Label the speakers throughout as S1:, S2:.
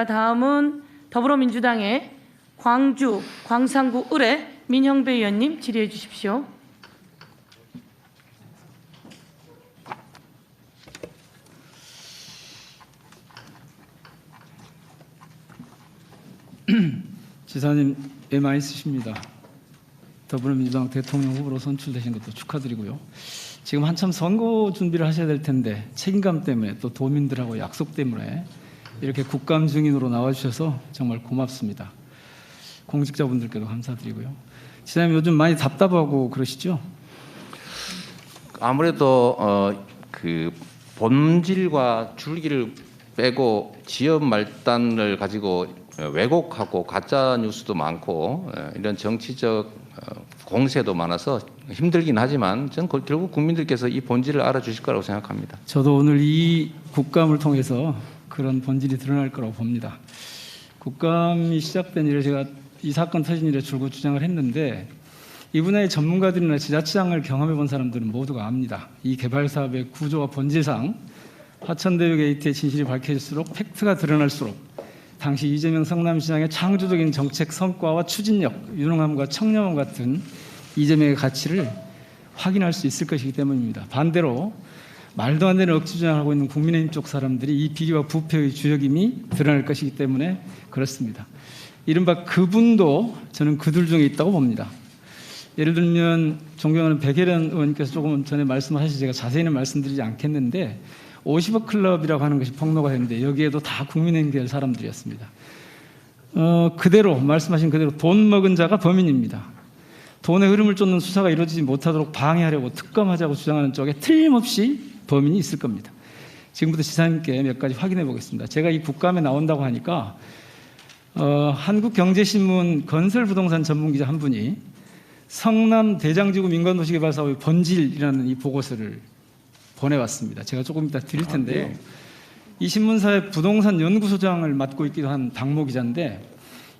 S1: 다음은 더불어민주당의 광주, 광산구 을의 민형배 의원님 질의해 주십시오.
S2: 지사님 애 많이 쓰십니다. 더불어민주당 대통령 후보로 선출되신 것도 축하드리고요. 지금 한참 선거 준비를 하셔야 될 텐데 책임감 때문에 또 도민들하고 약속 때문에 이렇게 국감 증인으로 나와주셔서 정말 고맙습니다. 공직자분들께도 감사드리고요. 지사님 요즘 많이 답답하고 그러시죠?
S3: 아무래도 그 본질과 줄기를 빼고 지역 말단을 가지고 왜곡하고 가짜 뉴스도 많고 이런 정치적 공세도 많아서 힘들긴 하지만 저는 결국 국민들께서 이 본질을 알아주실 거라고 생각합니다.
S2: 저도 오늘 이 국감을 통해서 그런 본질이 드러날 거라고 봅니다. 국감이 시작된 이래 제가 이 사건 터진 이래 줄곧 주장을 했는데 이 분야의 전문가들이나 지자체장을 경험해 본 사람들은 모두가 압니다. 이 개발 사업의 구조와 본질상 화천대유 게이트의 진실이 밝혀질수록 팩트가 드러날수록 당시 이재명 성남시장의 창조적인 정책 성과와 추진력, 유능함과 청렴함 같은 이재명의 가치를 확인할 수 있을 것이기 때문입니다. 반대로 말도 안 되는 억지 주장하고 있는 국민의힘 쪽 사람들이 이 비리와 부패의 주역임이 드러날 것이기 때문에 그렇습니다. 이른바 그분도 저는 그들 중에 있다고 봅니다. 예를 들면 존경하는 백혜련 의원님께서 조금 전에 말씀하셔서 제가 자세히는 말씀드리지 않겠는데 50억 클럽이라고 하는 것이 폭로가 됐는데 여기에도 다 국민의힘 계열 사람들이었습니다. 그대로 말씀하신 그대로 돈 먹은 자가 범인입니다. 돈의 흐름을 쫓는 수사가 이루어지지 못하도록 방해하려고 특검하자고 주장하는 쪽에 틀림없이 범인이 있을 겁니다. 지금부터 지사님께 몇 가지 확인해 보겠습니다. 제가 이 국감에 나온다고 하니까 한국경제신문 건설부동산 전문기자 한 분이 성남 대장지구 민간도시개발사업의 본질이라는 이 보고서를 보내왔습니다. 제가 조금 이따 드릴 텐데요. 이 신문사의 부동산 연구소장을 맡고 있기도 한 박모 기자인데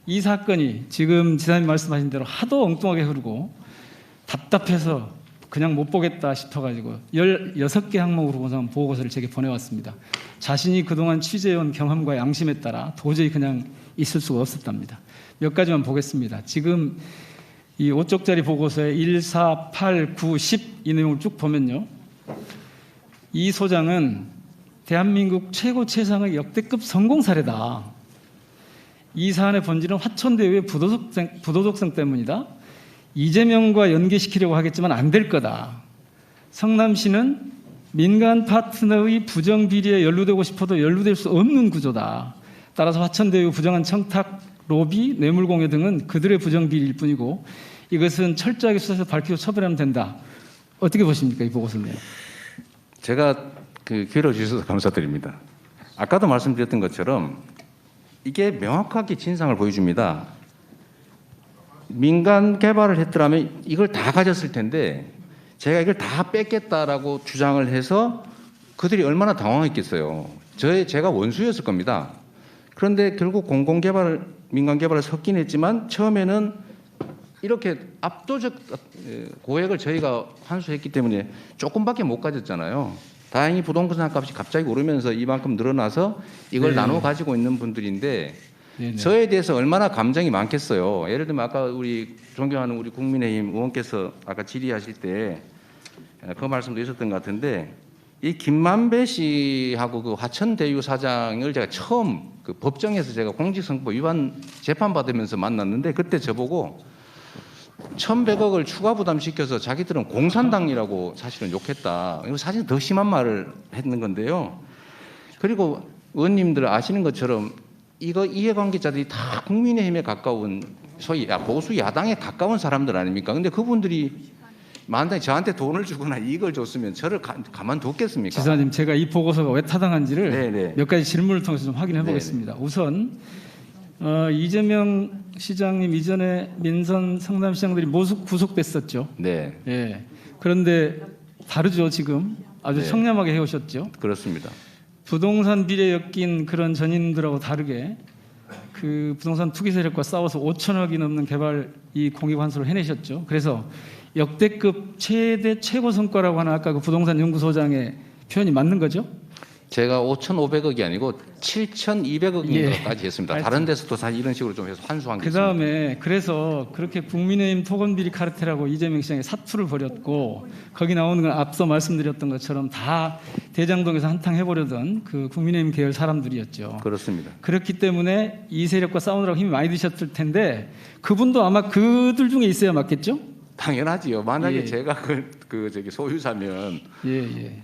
S2: 이 사건이 지금 지사님 말씀하신 대로 하도 엉뚱하게 흐르고 답답해서 그냥 못 보겠다 싶어가지고 16개 항목으로 구성한 보고서를 제게 보내왔습니다. 자신이 그동안 취재해온 경험과 양심에 따라 도저히 그냥 있을 수가 없었답니다. 몇 가지만 보겠습니다. 지금 이 5쪽짜리 보고서에 1, 4, 8, 9, 10 이 내용을 쭉 보면요. 이 소장은 대한민국 최고 최상의 역대급 성공 사례다. 이 사안의 본질은 화천대유의 부도덕성 때문이다. 이재명과 연계시키려고 하겠지만 안 될 거다. 성남시는 민간 파트너의 부정비리에 연루되고 싶어도 연루될 수 없는 구조다. 따라서 화천대유 부정한 청탁, 로비, 뇌물공여 등은 그들의 부정비리일 뿐이고 이것은 철저하게 수사해서 밝히고 처벌하면 된다. 어떻게 보십니까? 이 보고서는요.
S3: 제가 그 기회를 주셔서 감사드립니다. 아까도 말씀드렸던 것처럼 이게 명확하게 진상을 보여줍니다. 민간 개발을 했더라면 이걸 다 가졌을 텐데 제가 이걸 다 뺏겠다라고 주장을 해서 그들이 얼마나 당황했겠어요. 제가 원수였을 겁니다. 그런데 결국 공공개발, 민간개발을 섞긴 했지만 처음에는 이렇게 압도적 고액을 저희가 환수했기 때문에 조금밖에 못 가졌잖아요. 다행히 부동산 값이 갑자기 오르면서 이만큼 늘어나서 이걸 나눠 가지고 있는 분들인데 저에 대해서 얼마나 감정이 많겠어요. 예를 들면 아까 우리 존경하는 우리 국민의힘 의원께서 아까 질의하실 때 그 말씀도 있었던 것 같은데 이 김만배 씨하고 그 화천대유 사장을 제가 처음 그 법정에서 제가 공직선거법 위반 재판 받으면서 만났는데 그때 저보고 1,100억을 추가 부담시켜서 자기들은 공산당이라고 사실은 욕했다. 이거 사실 더 심한 말을 했는 건데요. 그리고 의원님들 아시는 것처럼 이거 이해관계자들이 다 국민의힘에 가까운 소위 보수 야당에 가까운 사람들 아닙니까? 근데 그분들이 만약에 저한테 돈을 주거나 이익을 줬으면 저를 가만뒀겠습니까?
S2: 지사님, 제가 이 보고서가 왜 타당한지를 몇 가지 질문을 통해서 좀 확인해 보겠습니다. 우선 이재명 시장님 이전에 민선 성남시장들이 모두 구속됐었죠.
S3: 네.
S2: 예. 그런데 다르죠. 지금 아주 청렴하게 해오셨죠.
S3: 그렇습니다.
S2: 부동산 비리에 엮인 그런 전인들하고 다르게 그 부동산 투기 세력과 싸워서 5천억이 넘는 개발 이 공익 환수를 해내셨죠. 그래서 역대급 최대 최고 성과라고 하는 아까 그 부동산 연구소장의 표현이 맞는 거죠?
S3: 제가 5,500억이 아니고 7,200억인가까지 했습니다.
S2: 하여튼.
S3: 다른 데서도 사실 이런 식으로 좀 해서 환수한 게
S2: 그
S3: 있습니다.
S2: 다음에 그래서 그렇게 국민의힘 토건비리 카르텔하고 이재명 시장이 사투를 벌였고 거기 나오는 건 앞서 말씀드렸던 것처럼 다 대장동에서 한탕 해보려던 그 국민의힘 계열 사람들이었죠.
S3: 그렇습니다.
S2: 그렇기 때문에 이 세력과 싸우느라고 힘이 많이 드셨을 텐데 그분도 아마 그들 중에 있어야 맞겠죠?
S3: 당연하지요. 만약에
S2: 예.
S3: 제가 저기 소유자면
S2: 예.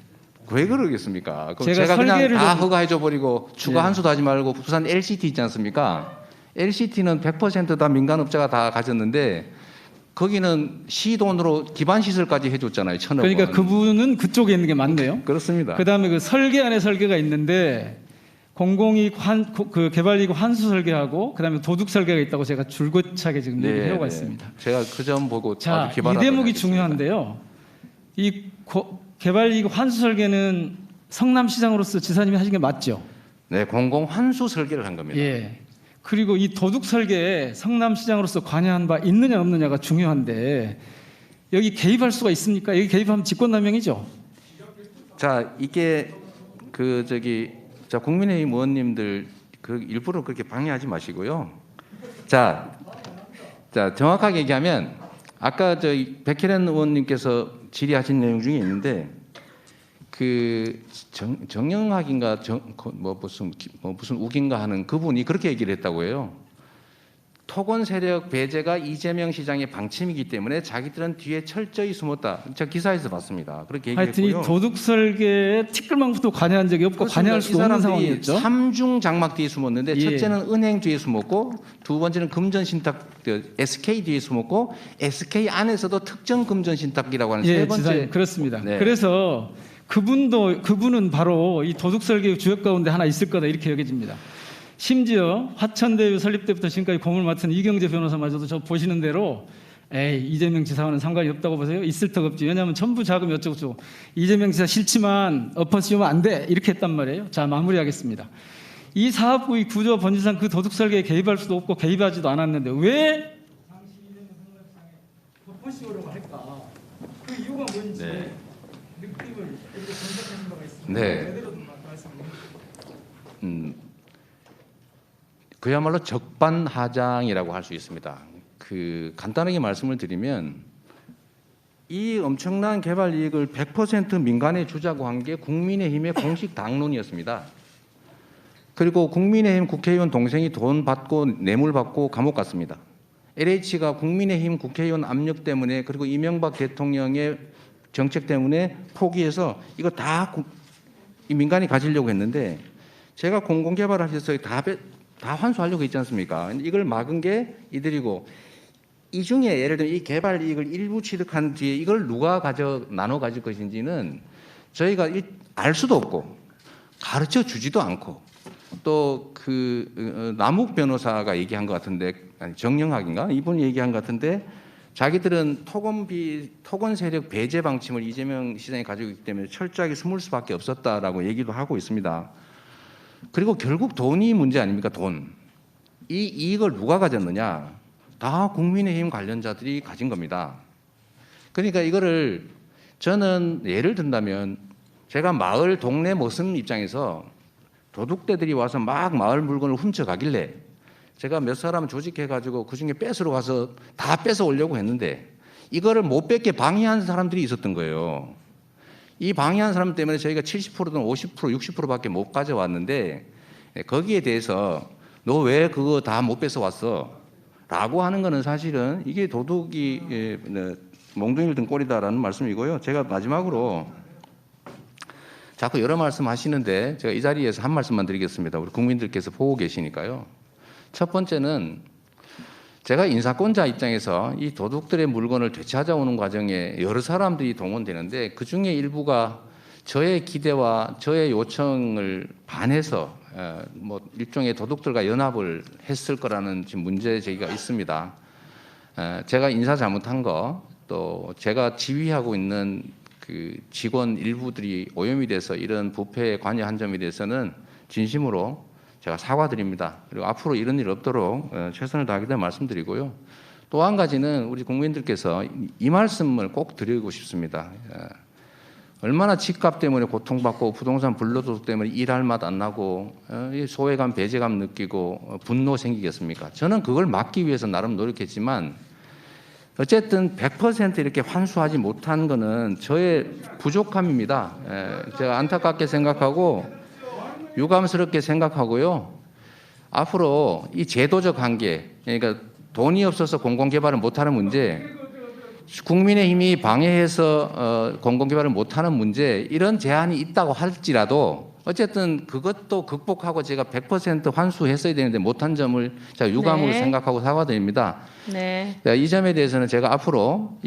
S3: 왜 그러겠습니까? 그럼
S2: 제가
S3: 제가 그냥
S2: 설계를
S3: 다
S2: 좀-
S3: 허가해줘 버리고 추가
S2: 예.
S3: 환수도 하지 말고 부산 LCT 있지 않습니까? LCT는 100%다 민간업자가 다 가졌는데 거기는 시 돈으로 기반 시설까지 해줬잖아요. 1,000억 원.
S2: 그러니까 그분은 그쪽에 있는 게 맞네요.
S3: 그렇습니다.
S2: 그다음에 그 설계 안에 설계가 있는데 공공이익 그 개발이익 환수 설계하고 그다음에 도둑 설계가 있다고 제가 줄곧차게 지금 얘기를 해오고 있습니다.
S3: 제가 그 점 보고
S2: 자,
S3: 아주
S2: 이
S3: 기발하다고
S2: 대목이
S3: 생각했습니다.
S2: 중요한데요. 이 개발이익 환수 설계는 성남시장으로서 지사님이 하신 게 맞죠?
S3: 네, 공공 환수 설계를 한 겁니다.
S2: 예. 그리고 이 도둑 설계에 성남시장으로서 관여한 바 있느냐 없느냐가 중요한데 여기 개입할 수가 있습니까? 여기 개입하면 직권남용이죠.
S3: 자, 이게 자 국민의힘 의원님들 일부러 그렇게 방해하지 마시고요. 자 정확하게 얘기하면 아까 저희 백혜련 의원님께서 질의하신 내용 중에 있는데 정영학인가 무슨 우긴가 하는 그분이 그렇게 얘기를 했다고 해요. 토건 세력 배제가 이재명 시장의 방침이기 때문에 자기들은 뒤에 철저히 숨었다. 제가 기사에서 봤습니다. 그렇게
S2: 하여튼 이
S3: 얘기했고요.
S2: 도둑 설계에 티끌만큼도 관여한 적이 없고 관여할 수도 없는 상황이었죠.
S3: 3중 장막 뒤에 숨었는데
S2: 예.
S3: 첫째는 은행 뒤에 숨었고 두 번째는 금전신탁 SK 뒤에 숨었고 SK 안에서도 특정 금전신탁이라고 하는 세 번째.
S2: 지사님, 그렇습니다.
S3: 네.
S2: 그래서 그분은 바로 이 도둑 설계의 주역 가운데 하나 있을 거다 이렇게 여겨집니다. 심지어 화천대유 설립 때부터 지금까지 공을 맡은 이경재 변호사마저도 저 보시는 대로 이재명 지사와는 상관이 없다고 보세요. 있을 턱 없지. 왜냐하면 전부 자금이 어쩌고저쩌고 이재명 지사 싫지만 엎어 씌우면 안 돼 이렇게 했단 말이에요. 자, 마무리하겠습니다. 이 사업부의 구조 번지상 그 도둑 설계에 개입할 수도 없고 개입하지도 않았는데 왜 당시 이재명 성남시장에 엎어 씌우려고 할까? 그 이유가 뭔지
S3: 네.
S2: 느낌을 이렇게 분석하신 바가 있습니다.
S3: 네.
S2: 제대로 좀 말씀해 주세요.
S3: 그야말로 적반하장이라고 할 수 있습니다. 간단하게 말씀을 드리면 이 엄청난 개발 이익을 100% 민간에 주자고 한 게 국민의힘의 공식 당론이었습니다. 그리고 국민의힘 국회의원 동생이 돈 받고 뇌물 받고 감옥 갔습니다. LH가 국민의힘 국회의원 압력 때문에 그리고 이명박 대통령의 정책 때문에 포기해서 이거 다 민간이 가지려고 했는데 제가 공공개발을 하셔서 다 환수하려고 했지 않습니까? 이걸 막은 게 이들이고 이 중에 예를 들면 이 개발 이익을 일부 취득한 뒤에 이걸 누가 나눠 가질 것인지는 저희가 알 수도 없고 가르쳐 주지도 않고 또 남욱 변호사가 얘기한 것 같은데 아니 정영학인가 이분이 얘기한 것 같은데 자기들은 토건 세력 배제 방침을 이재명 시장이 가지고 있기 때문에 철저하게 숨을 수밖에 없었다라고 얘기도 하고 있습니다. 그리고 결국 돈이 문제 아닙니까? 돈. 이 이익을 누가 가졌느냐? 다 국민의힘 관련자들이 가진 겁니다. 그러니까 이거를 저는 예를 든다면 제가 마을 동네 모습 입장에서 도둑대들이 와서 막 마을 물건을 훔쳐가길래 제가 몇 사람 조직해가지고 그중에 뺏으러 가서 다 뺏어 오려고 했는데 이거를 못 뺏게 방해한 사람들이 있었던 거예요. 이 방해한 사람 때문에 저희가 70%든 50%, 60%밖에 못 가져왔는데 거기에 대해서 너 왜 그거 다 못 뺏어 왔어? 라고 하는 거는 사실은 이게 도둑이 몽둥이를 든 꼴이다라는 말씀이고요. 제가 마지막으로 자꾸 여러 말씀 하시는데 제가 이 자리에서 한 말씀만 드리겠습니다. 우리 국민들께서 보고 계시니까요. 첫 번째는 제가 인사권자 입장에서 이 도둑들의 물건을 되찾아오는 과정에 여러 사람들이 동원되는데 그중에 일부가 저의 기대와 저의 요청을 반해서 일종의 도둑들과 연합을 했을 거라는 지금 문제 제기가 있습니다. 제가 인사 잘못한 거 또 제가 지휘하고 있는 그 직원 일부들이 오염이 돼서 이런 부패에 관여한 점에 대해서는 진심으로 제가 사과드립니다. 그리고 앞으로 이런 일 없도록 최선을 다하겠다는 말씀드리고요. 또 한 가지는 우리 국민들께서 이 말씀을 꼭 드리고 싶습니다. 얼마나 집값 때문에 고통받고 부동산 불로소득 때문에 일할 맛 안 나고 이 소외감, 배제감 느끼고 분노 생기겠습니까? 저는 그걸 막기 위해서 나름 노력했지만 어쨌든 100% 이렇게 환수하지 못한 거는 저의 부족함입니다. 제가 안타깝게 생각하고 유감스럽게 생각하고요. 앞으로 이 제도적 한계, 그러니까 돈이 없어서 공공개발을 못하는 문제, 국민의힘이 방해해서 공공개발을 못하는 문제, 이런 제한이 있다고 할지라도 어쨌든 그것도 극복하고 제가 100% 환수했어야 되는데 못한 점을 제가 유감으로
S1: 네.
S3: 생각하고 사과드립니다.
S1: 네.
S3: 이 점에 대해서는 제가 앞으로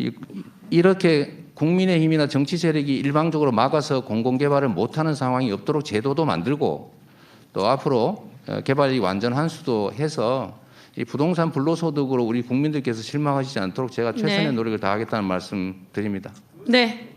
S3: 이렇게 국민의힘이나 정치 세력이 일방적으로 막아서 공공개발을 못하는 상황이 없도록 제도도 만들고 또 앞으로 개발이 완전 환수도 해서 이 부동산 불로소득으로 우리 국민들께서 실망하시지 않도록 제가 최선의
S1: 네.
S3: 노력을 다하겠다는 말씀 드립니다.
S1: 네.